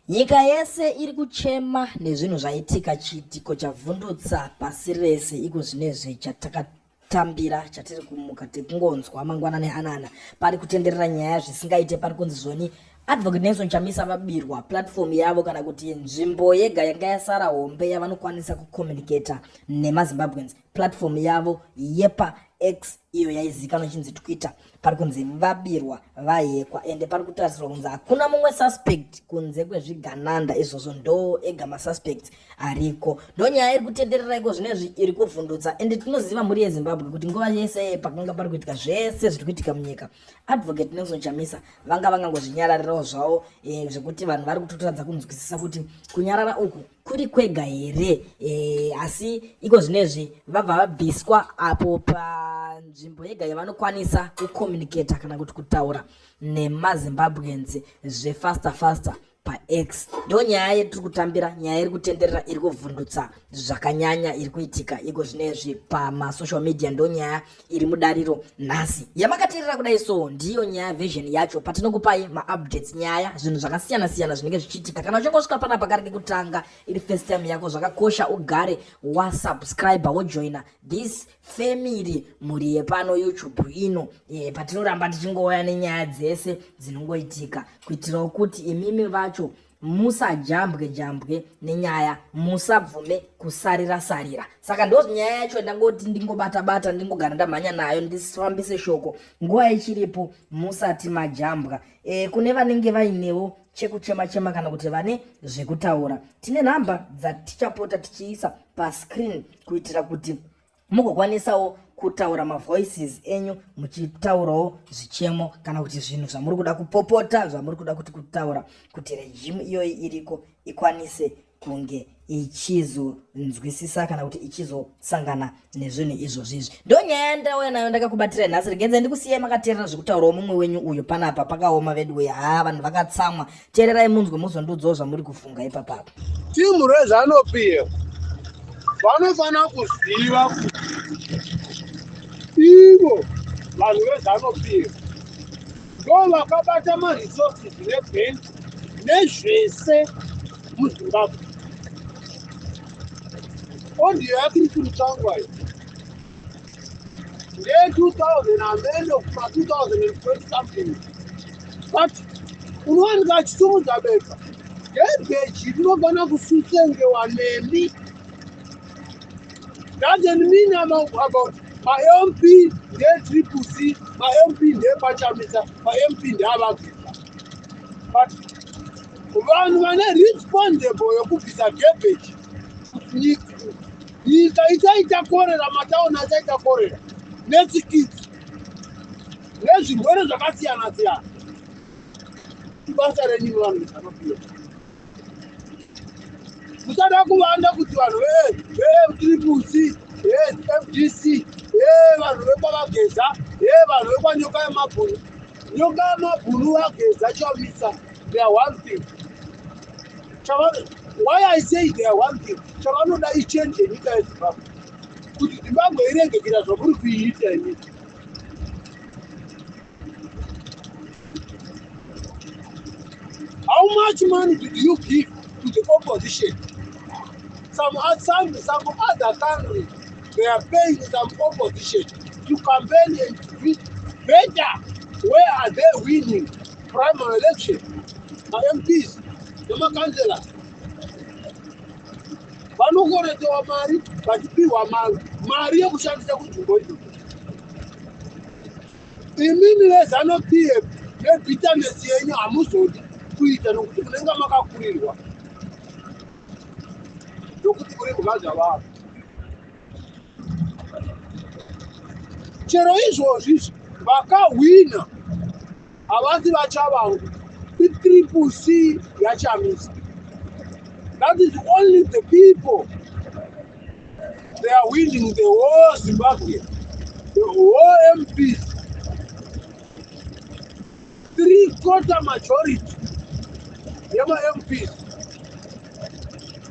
Nyika yese iri kuchema nezvinhu zvaitika chiitiko chavhundutsa pasi rese iko zvinezvi chatakatambira chatiri kumuka tekungonzwa mangwanani anana pari kutenderera nyaya zvisingaite pari kunzi zvoni Advocate Nelson Chamisa vabirwa platform yavo kana kuti nzvimbo yega yanga yasara hombe yavanokwanisa kucommunicata nemaZimbabweans platform yavo yepa X iyo yaizikanwa chinzi Twitter pari kunzi vabirwa vahekwa ende pari kutarisirwa kunzi hakuna mumwe suspect kunze kwezvigananda izvozvo ndo ega masuspect ariko ndo nyaya iri kutenderera iko zvinezvi iri kuvhundutsa ende tinoziva muri yeZimbabwe kuti nguva yese pakanga pari kuitika zvese zviri kuitika munyika Advocate Nelson Chamisa vanga vangangozvinyararirawo zvavo zvekuti vanhu vari kutotadza kunzwisisa kuti kunyarara uku kuri kwega here asi iko zvinezvi vabva vabviswa apo panzvimbo yega yavanokwanisa kucommunicata kana kuti kutaura nemaZimbabweans zvefaster paX ndo nyaya yetiri kutambira nyaya iri kutenderera iri kuvhundutsa zvakanyanya iri kuitika iko zvinezvi pamasocial media ndo nyaya iri mudariro nhasi yamakateerera kudai so ndiyo nyaya version yacho patinokupai maupdates nyaya zvinhu zvakasiyana siyana zvinenge zvichiitika kana uchingosvika pana pakarike kutanga iri first time yako zvakakosha ugare wasubscriber wojoina this family muri yepano YouTube ino patinoramba tichingouya nenyaya dzese dzinongoitika kuitirawo kuti imimi vacho musajambwe nenyaya musabvume kusarira saka ndo nyaya yacho ndangoti ndingobata ndingogara ndamhanya nayo ndisifambise shoko nguva ichiripo musati majambwa kune vanenge vainewo chekuchema kana kuti vane zvekutaura tine nhamba dzatichapota tichiisa pascreen kuitira kuti mugokwanisawo kutaura mavoices enyu muchitaurawo zvichemo kana kuti zvinhu zvamuri kuda kupopota zvamuri kuda kuti kutaura kuti regime iyoyi iriko ikwanise kunge ichizonzwisisa kana kuti ichizosangana nezvinhu izvozvizvi ndo nyaya ndauya nayo ndakakubatira nhasi regenze ndikusiyai makateerera zvekutaurawo mumwe wenyu uyo panapa pakaoma vedu vanhu vakatsamwa teererai munzwe muzondudzawo zvamuri kufunga ipapapo timu reZANU-PF vanofana kuziva ivo vanhu veZANU-PF ndo vakabata maresources nebhendi nezvese muZimbabwe ondiyo yakiri kurutangwa iyi nde-2000 ameno kuma 2020 something but unowanika achisimudza bepa ngebheji rinogona kususengewa nemi doesn't mean about my MP, the Triple C, my MP, the Pachamisa, my MP, the Abagita. But when I responsible, you could be a garbage. Ita korera mataona ita korera. Let's kids. Let's go to the Kasianatia. Basta anyone is not here. Kusada kuanda kutwano Triple C FGC vanhu vepavageza vanhu vekwanyoka yemabhunu nyoka yemabhunu vageza Chamisa they are one thing why I say they are one thing chavanoda ichange nyika yeZimbabwe kuti Zimbabwe irenge kuita zvamuri kuiita ini how much money did you give to the opposition? Some other countries, they are paying some opposition to campaign and to be better. Where are they winning primary election? My MPs, the councillors. Vanokoretewa mari vachipiwa mari yekushandisa kunzvimbo idzodzo. Imimi veZANU-PF nebitterness yenyu hamuzodi kuita nokuti munenge makakurirwa. Nokuti kuri kuvanza vanhu. Chero izvozvi vakahwina havasi vachavangu iTriple C yaChamisa. That is only the people. They are winning the whole Zimbabwe, the whole MPs. 3/4 majority yama MPs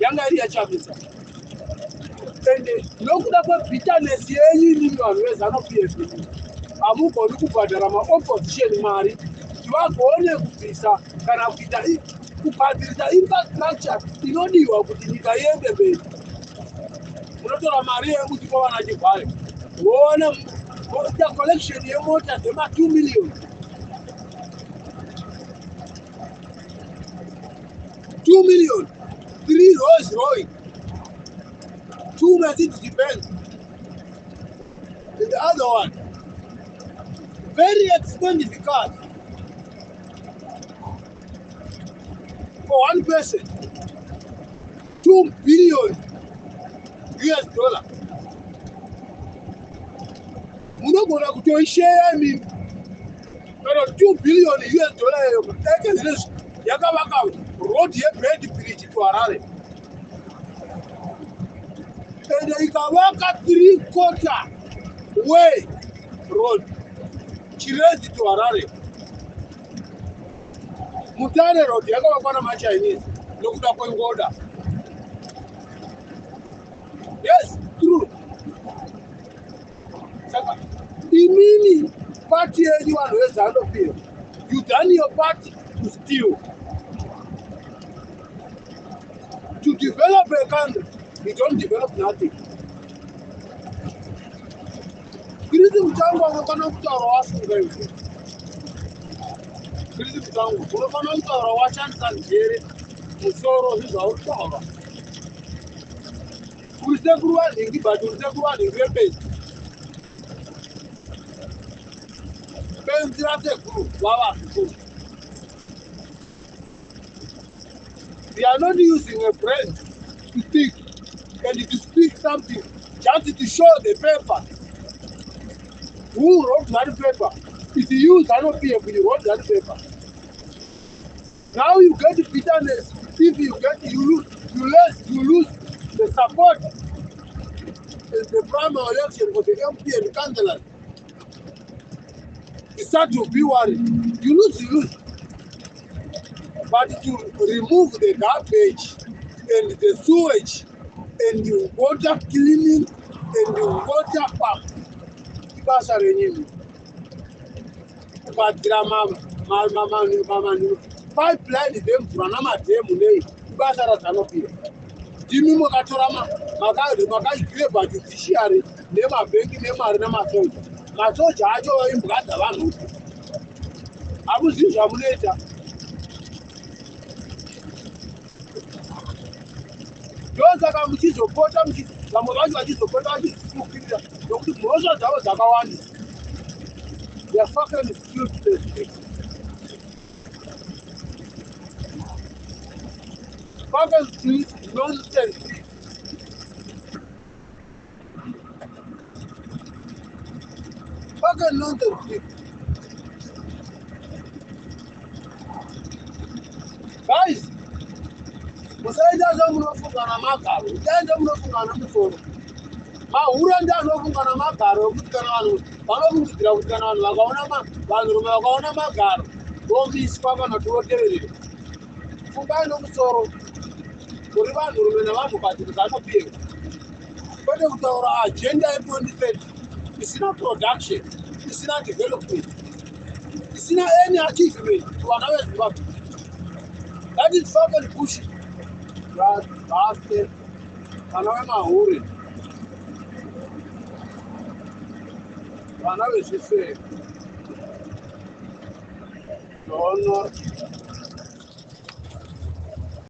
yanga iri yaChamisa. And nokuda kwebitterness yenyu inini vanhu veZANU-PF hamugoni kubhadhara maopposition mari kuti vagone kubvisa kana kuita kugadzirisa infrastructure inodiwa kuti nyika iende mberi. Unotora mari yekuti kwavana chigwayo woona collection yemota dzema 2 million. 2 million, 3 Rolls Royce, 2 Mercedes Benz, and the other one, very expensive cars for one person, 2 billion US dollar. Munogona kutoishare mimi, pero 2 billion US dollar yakavaka road yebed bridge to Harare. And ikavaka 3/4 way road Chirezi to Harare. Mutare road yakavakwa namaChinese nokuda kwengoda. Yes, true. Saka imini party anyone who is out of here, you done your part to steal. To develop a country, you don't develop nothing. Kirizi mchango wakana kutara wasunga yuko. Kirizi mchango, unafana kutara wachanta njere, musoro hiza utara. Ulisekuru ningi bado ulisekuru ningi repesi. Penzi rate kuru, wawa kuru. They are not using a brain to think and to speak something, just to show the paper. Who wrote that paper? If you cannot be able to wrote that paper. Now you get bitterness. If you get, you lose the support in the primary election for the MP and councillor. You start to be worried. You lose. But to remove the garbage and the sewage and the water cleaning and the water pump, ibasa renyini. But mama pipeline them franama them nei ibasa ratanopi. Jimi mokatorama maka judiciary nema benki nema na masoja. Masoja ajo imbugada vanhu. Abuzizwa muneta. Saka muchizopota vamwe vacho vachizopota vachizokirira nokuti mhosva dzavo dzakawanda. They are fucking stupid. Fucking nonsense. Fucking nonsense. Guys, musaenda zvamunofungana magaro, ukaenda munofungana musoro. Mahura ndi anofungana magaro ekuti kana vanhu vanofungidzira kuti kana vanhurume vakaona magaro vomiswa kana kuti voteverera. Fungai nomusoro kuri vanhurume nevanhukadzi kuti anopiwa. Kwete kutaura agenda ye2030 isina production, isina development, isina any achievement kuvana veZimbabwe. That is fucking bullshit. Bastard. Vana vemahuri. Vana vezvifeko. Honor.